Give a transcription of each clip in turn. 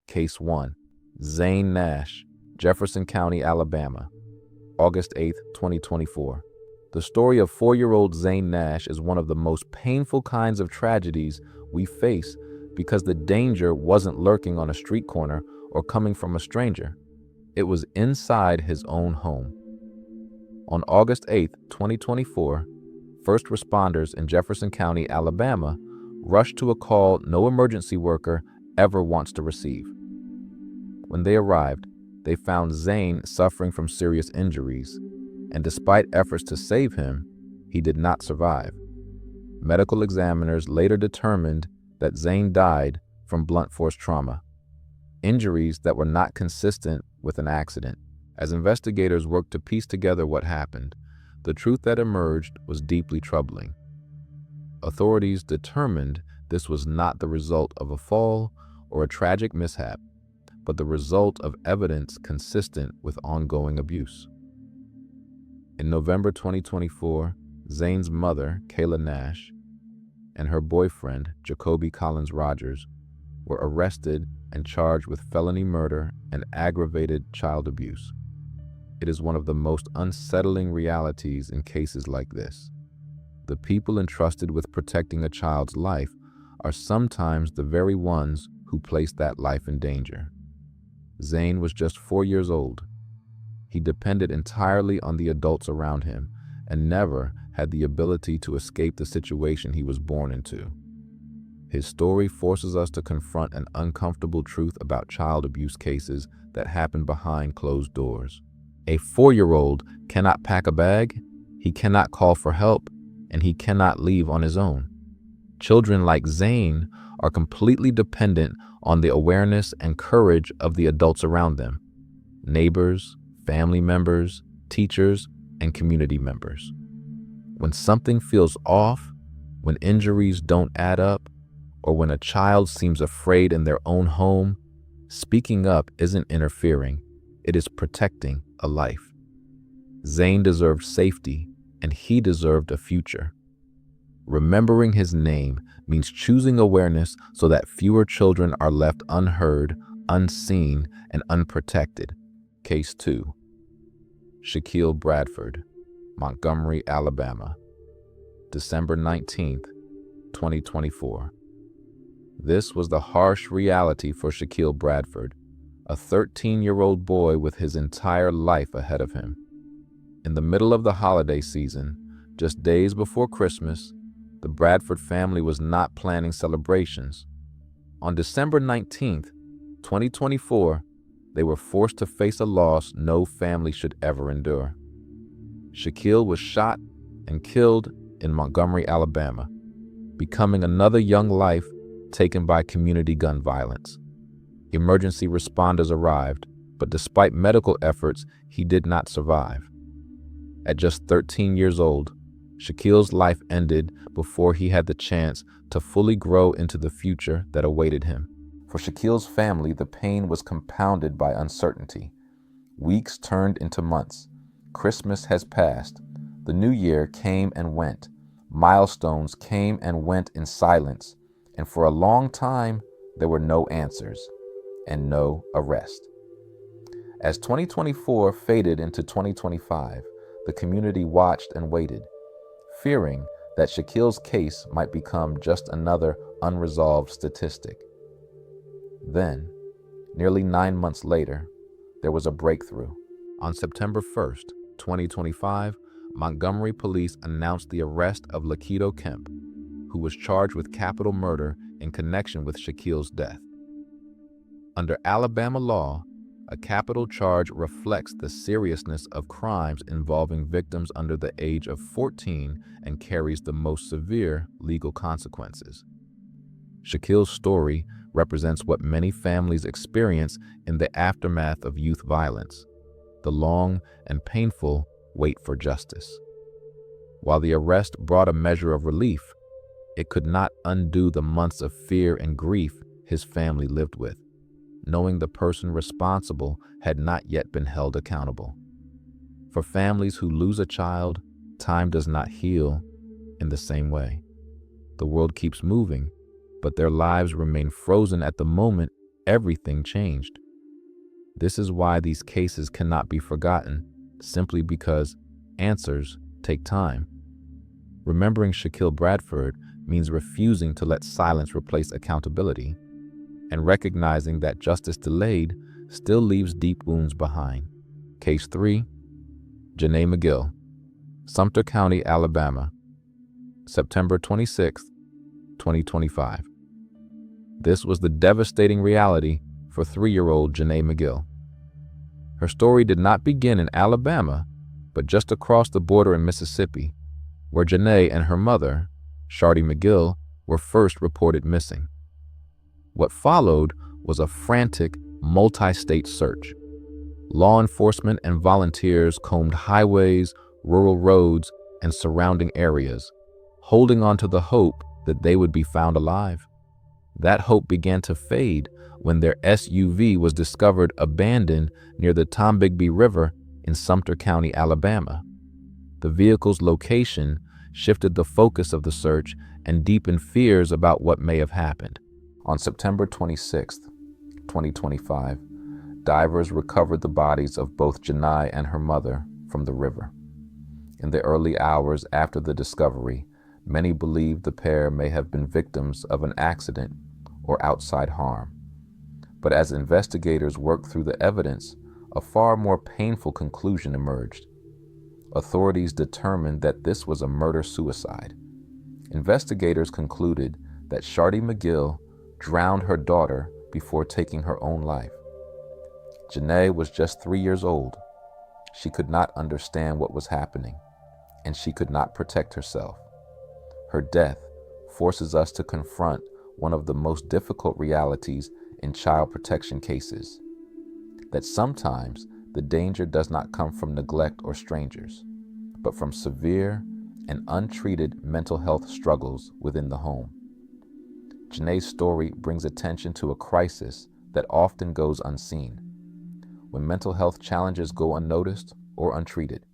Case 1. Zane Nash, Jefferson County, Alabama, August 8, 2024. The story of 4-year-old Zane Nash is one of the most painful kinds of tragedies we face because the danger wasn't lurking on a street corner or coming from a stranger. It was inside his own home. On August 8, 2024, first responders in Jefferson County, Alabama, rushed to a call no emergency worker ever wants to receive. When they arrived, they found Zane suffering from serious injuries, and despite efforts to save him, he did not survive. Medical examiners later determined that Zane died from blunt force trauma, injuries that were not consistent with an accident. As investigators worked to piece together what happened, the truth that emerged was deeply troubling. Authorities determined this was not the result of a fall or a tragic mishap, but the result of evidence consistent with ongoing abuse. In November 2024, Zane's mother, Kayla Nash, and her boyfriend, Jacoby Collins Rogers, were arrested and charged with felony murder and aggravated child abuse. It is one of the most unsettling realities in cases like this. The people entrusted with protecting a child's life are sometimes the very ones who place that life in danger. Zane was just 4 years old. He depended entirely on the adults around him and never had the ability to escape the situation he was born into. His story forces us to confront an uncomfortable truth about child abuse cases that happen behind closed doors. A 4-year-old cannot pack a bag, he cannot call for help, and he cannot leave on his own. Children like Zane are completely dependent on the awareness and courage of the adults around them: neighbors, family members, teachers, and community members. When something feels off, when injuries don't add up, or when a child seems afraid in their own home, speaking up isn't interfering, it is protecting a life. Zane deserved safety, and he deserved a future. Remembering his name means choosing awareness so that fewer children are left unheard, unseen, and unprotected. Case 2. Shaquille Bradford, Montgomery, Alabama, December 19, 2024. This was the harsh reality for Shaquille Bradford, a 13-year-old boy with his entire life ahead of him. In the middle of the holiday season, just days before Christmas, the Bradford family was not planning celebrations. On December 19, 2024, they were forced to face a loss no family should ever endure. Shaquille was shot and killed in Montgomery, Alabama, becoming another young life taken by community gun violence. Emergency responders arrived, but despite medical efforts, he did not survive. At just 13 years old, Shaquille's life ended before he had the chance to fully grow into the future that awaited him. For Shaquille's family, the pain was compounded by uncertainty. Weeks turned into months. Christmas has passed. The new year came and went. Milestones came and went in silence. And for a long time, there were no answers and no arrest. As 2024 faded into 2025, the community watched and waited, fearing that Shaquille's case might become just another unresolved statistic. Then, nearly 9 months later, there was a breakthrough. On September 1st, 2025, Montgomery police announced the arrest of Laquito Kemp, who was charged with capital murder in connection with Shaquille's death. Under Alabama law, a capital charge reflects the seriousness of crimes involving victims under the age of 14 and carries the most severe legal consequences. Shaquille's story represents what many families experience in the aftermath of youth violence: the long and painful wait for justice. While the arrest brought a measure of relief, it could not undo the months of fear and grief his family lived with, knowing the person responsible had not yet been held accountable. For families who lose a child, time does not heal in the same way. The world keeps moving, but their lives remain frozen at the moment everything changed. This is why these cases cannot be forgotten, simply because answers take time. Remembering Shaquille Bradford means refusing to let silence replace accountability, and recognizing that justice delayed still leaves deep wounds behind. Case 3, Janae McGill, Sumter County, Alabama, September 26, 2025. This was the devastating reality for 3-year-old Janae McGill. Her story did not begin in Alabama, but just across the border in Mississippi, where Janae and her mother, Shardie McGill, were first reported missing. What followed was a frantic, multi-state search. Law enforcement and volunteers combed highways, rural roads, and surrounding areas, holding on to the hope that they would be found alive. That hope began to fade when their SUV was discovered abandoned near the Tombigbee River in Sumter County, Alabama. The vehicle's location shifted the focus of the search and deepened fears about what may have happened. On September 26, 2025, divers recovered the bodies of both Janae and her mother from the river. In the early hours after the discovery, many believed the pair may have been victims of an accident or outside harm. But as investigators worked through the evidence, a far more painful conclusion emerged. Authorities determined that this was a murder-suicide. Investigators concluded that Shardie McGill drowned her daughter before taking her own life. Janae was just 3 years old. She could not understand what was happening, and she could not protect herself. Her death forces us to confront one of the most difficult realities in child protection cases, that sometimes the danger does not come from neglect or strangers, but from severe and untreated mental health struggles within the home. Janae's story brings attention to a crisis that often goes unseen. When mental health challenges go unnoticed or untreated,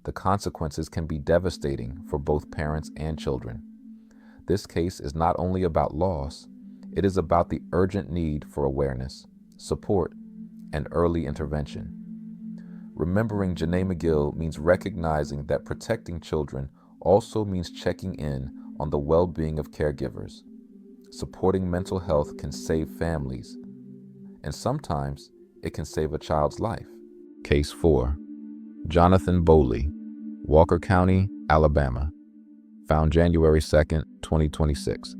the consequences can be devastating for both parents and children. This case is not only about loss, it is about the urgent need for awareness, support, and early intervention. Remembering Janae McGill means recognizing that protecting children also means checking in on the well-being of caregivers. Supporting mental health can save families, and sometimes it can save a child's life. Case 4, Johnathan Boley, Walker County, Alabama, found January 2nd, 2026.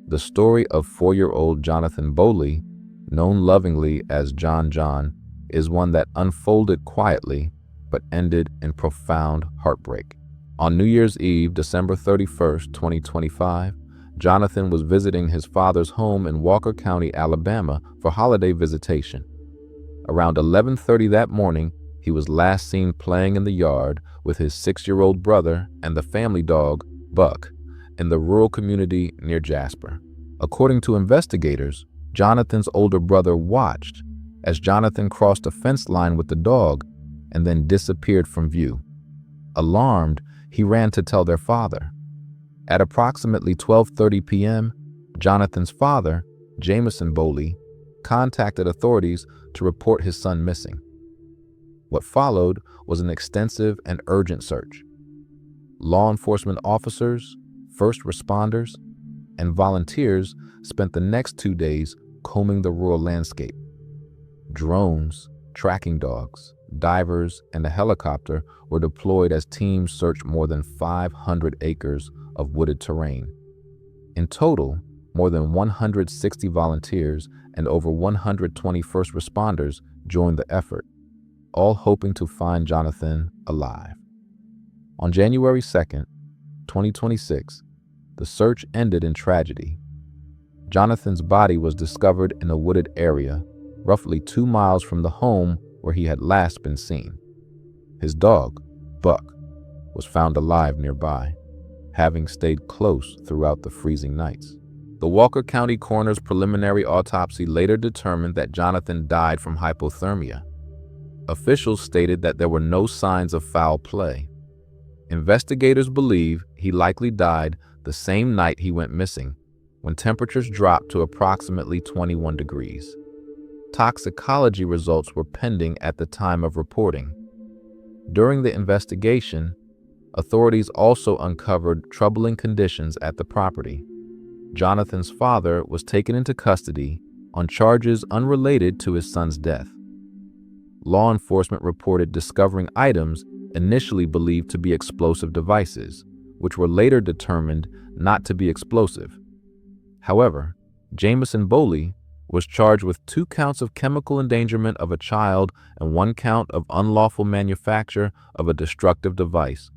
The story of 4-year-old Johnathan Boley, known lovingly as John, is one that unfolded quietly but ended in profound heartbreak. On New Year's Eve, December 31st, 2025, Johnathan was visiting his father's home in Walker County, Alabama for holiday visitation. Around 11:30 that morning, he was last seen playing in the yard with his 6-year-old brother and the family dog, Buck, in the rural community near Jasper. According to investigators, Jonathan's older brother watched as Johnathan crossed a fence line with the dog and then disappeared from view. Alarmed, he ran to tell their father. At approximately 12:30 p.m., Jonathan's father, Jameson Boley, contacted authorities to report his son missing. What followed was an extensive and urgent search. Law enforcement officers, first responders, and volunteers spent the next 2 days combing the rural landscape. Drones, tracking dogs, divers, and a helicopter were deployed as teams searched more than 500 acres of wooded terrain. In total, more than 160 volunteers and over 120 first responders joined the effort, all hoping to find Johnathan alive. On January 2nd, 2026, the search ended in tragedy. Jonathan's body was discovered in a wooded area, roughly 2 miles from the home where he had last been seen. His dog, Buck, was found alive nearby, having stayed close throughout the freezing nights. The Walker County coroner's preliminary autopsy later determined that Johnathan died from hypothermia. Officials stated that there were no signs of foul play. Investigators believe he likely died the same night he went missing, when temperatures dropped to approximately 21 degrees. Toxicology results were pending at the time of reporting. During the investigation, authorities also uncovered troubling conditions at the property. Johnathan's father was taken into custody on charges unrelated to his son's death. Law enforcement reported discovering items initially believed to be explosive devices, which were later determined not to be explosive. However, Jameson Boley was charged with 2 counts of chemical endangerment of a child and 1 count of unlawful manufacture of a destructive device,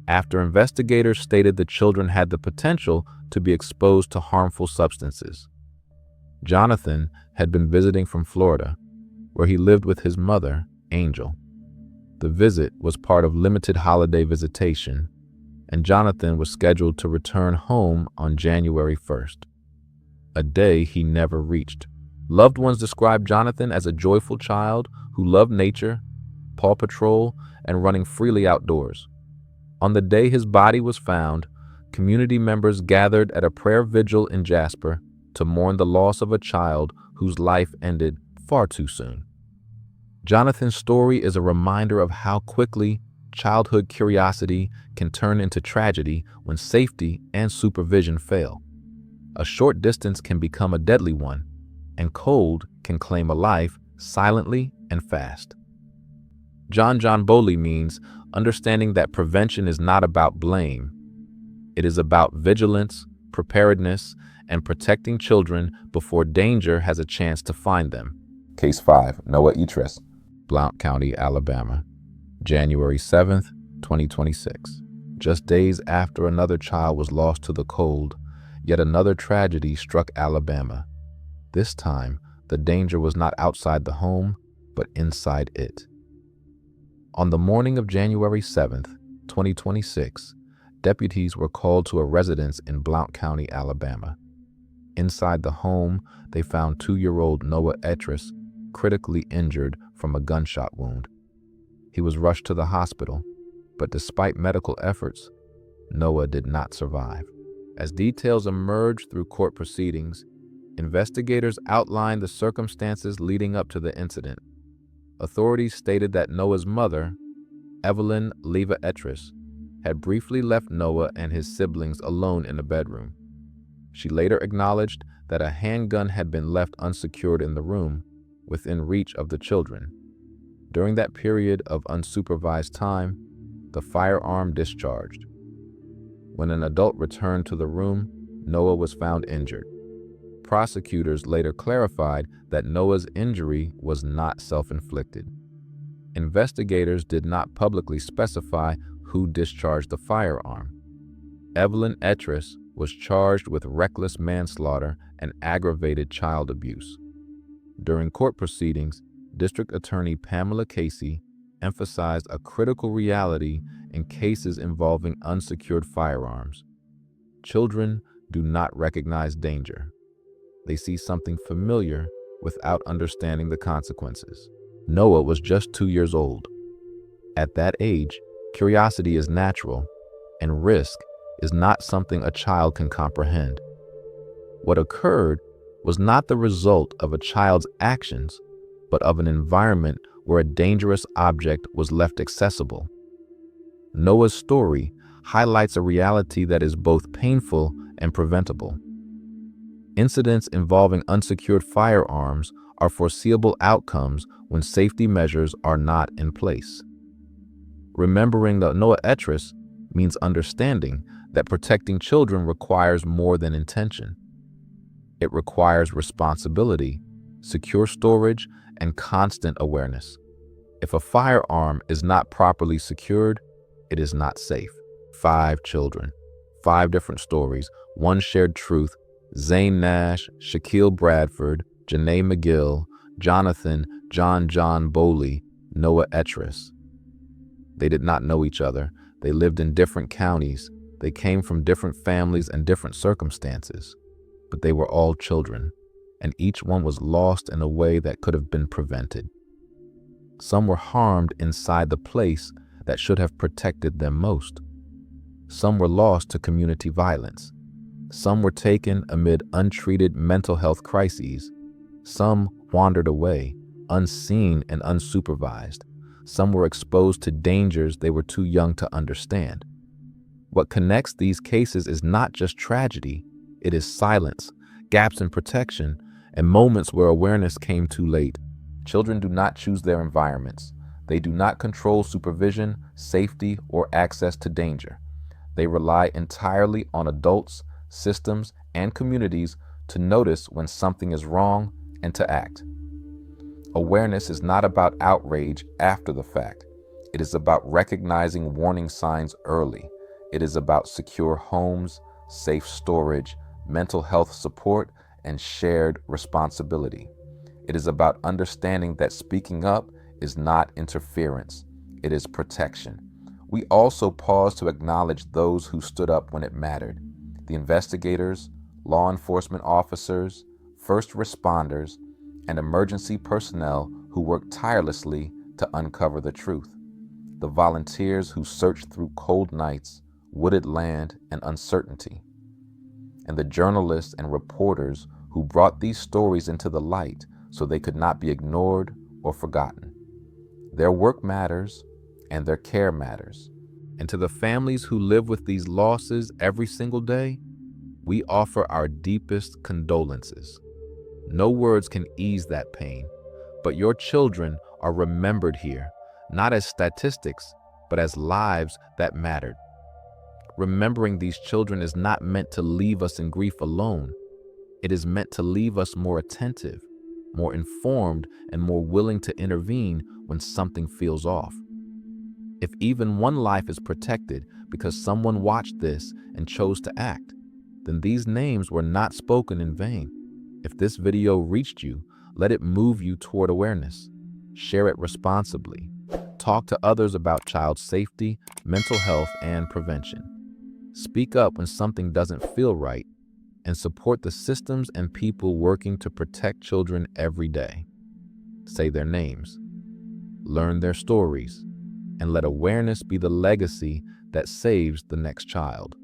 after investigators stated the children had the potential to be exposed to harmful substances. Johnathan had been visiting from Florida, where he lived with his mother, Angel. The visit was part of limited holiday visitation, and Johnathan was scheduled to return home on January 1st, a day he never reached. Loved ones described Johnathan as a joyful child who loved nature, Paw Patrol, and running freely outdoors. On the day his body was found, community members gathered at a prayer vigil in Jasper to mourn the loss of a child whose life ended far too soon. Johnathan's story is a reminder of how quickly childhood curiosity can turn into tragedy when safety and supervision fail. A short distance can become a deadly one, and cold can claim a life silently and fast. John Boley means understanding that prevention is not about blame. It is about vigilance, preparedness, and protecting children before danger has a chance to find them. Case 5, Noah Etress, Blount County, Alabama, January 7th, 2026. Just days after another child was lost to the cold, yet another tragedy struck Alabama. This time, the danger was not outside the home, but inside it. On the morning of January 7th, 2026, deputies were called to a residence in Blount County, Alabama. Inside the home, they found 2-year-old Noah Etress critically injured from a gunshot wound. He was rushed to the hospital, but despite medical efforts, Noah did not survive. As details emerged through court proceedings, investigators outlined the circumstances leading up to the incident. Authorities stated that Noah's mother, Evelyn Leva Etress, had briefly left Noah and his siblings alone in the bedroom. She later acknowledged that a handgun had been left unsecured in the room, within reach of the children. During that period of unsupervised time, the firearm discharged. When an adult returned to the room, Noah was found injured. Prosecutors later clarified that Noah's injury was not self-inflicted. Investigators did not publicly specify who discharged the firearm. Evelyn Etress was charged with reckless manslaughter and aggravated child abuse. During court proceedings, District Attorney Pamela Casey emphasized a critical reality in cases involving unsecured firearms. Children do not recognize danger. They see something familiar without understanding the consequences. Noah was just 2 years old. At that age, curiosity is natural, and risk is not something a child can comprehend. What occurred was not the result of a child's actions, but of an environment where a dangerous object was left accessible. Noah's story highlights a reality that is both painful and preventable. Incidents involving unsecured firearms are foreseeable outcomes when safety measures are not in place. Remembering the Noah Etress means understanding that protecting children requires more than intention. It requires responsibility, secure storage, and constant awareness. If a firearm is not properly secured, it is not safe. 5 children, 5 different stories, one shared truth: Zane Nash, Shaquille Bradford, Janae McGill, Johnathan, John Boley, Noah Etress. They did not know each other. They lived in different counties. They came from different families and different circumstances. But they were all children, and each one was lost in a way that could have been prevented. Some were harmed inside the place that should have protected them most. Some were lost to community violence. Some were taken amid untreated mental health crises, Some wandered away, unseen and unsupervised. Some were exposed to dangers they were too young to understand. What connects these cases is not just tragedy, it is silence, gaps in protection, and moments where awareness came too late. Children do not choose their environments. They do not control supervision, safety, or access to danger. They rely entirely on adults, systems, and communities to notice when something is wrong and to act. Awareness is not about outrage after the fact. It is about recognizing warning signs early. It is about secure homes, safe storage, mental health support, and shared responsibility. It is about understanding that speaking up is not interference. It is protection. We also pause to acknowledge those who stood up when it mattered. The investigators, law enforcement officers, first responders, and emergency personnel who worked tirelessly to uncover the truth. The volunteers who searched through cold nights, wooded land, and uncertainty. And the journalists and reporters who brought these stories into the light so they could not be ignored or forgotten. Their work matters, and their care matters. And to the families who live with these losses every single day, we offer our deepest condolences. No words can ease that pain, but your children are remembered here, not as statistics, but as lives that mattered. Remembering these children is not meant to leave us in grief alone. It is meant to leave us more attentive, more informed, and more willing to intervene when something feels off. If even one life is protected because someone watched this and chose to act, then these names were not spoken in vain. If this video reached you, let it move you toward awareness. Share it responsibly. Talk to others about child safety, mental health, and prevention. Speak up when something doesn't feel right, and support the systems and people working to protect children every day. Say their names, learn their stories, and let awareness be the legacy that saves the next child.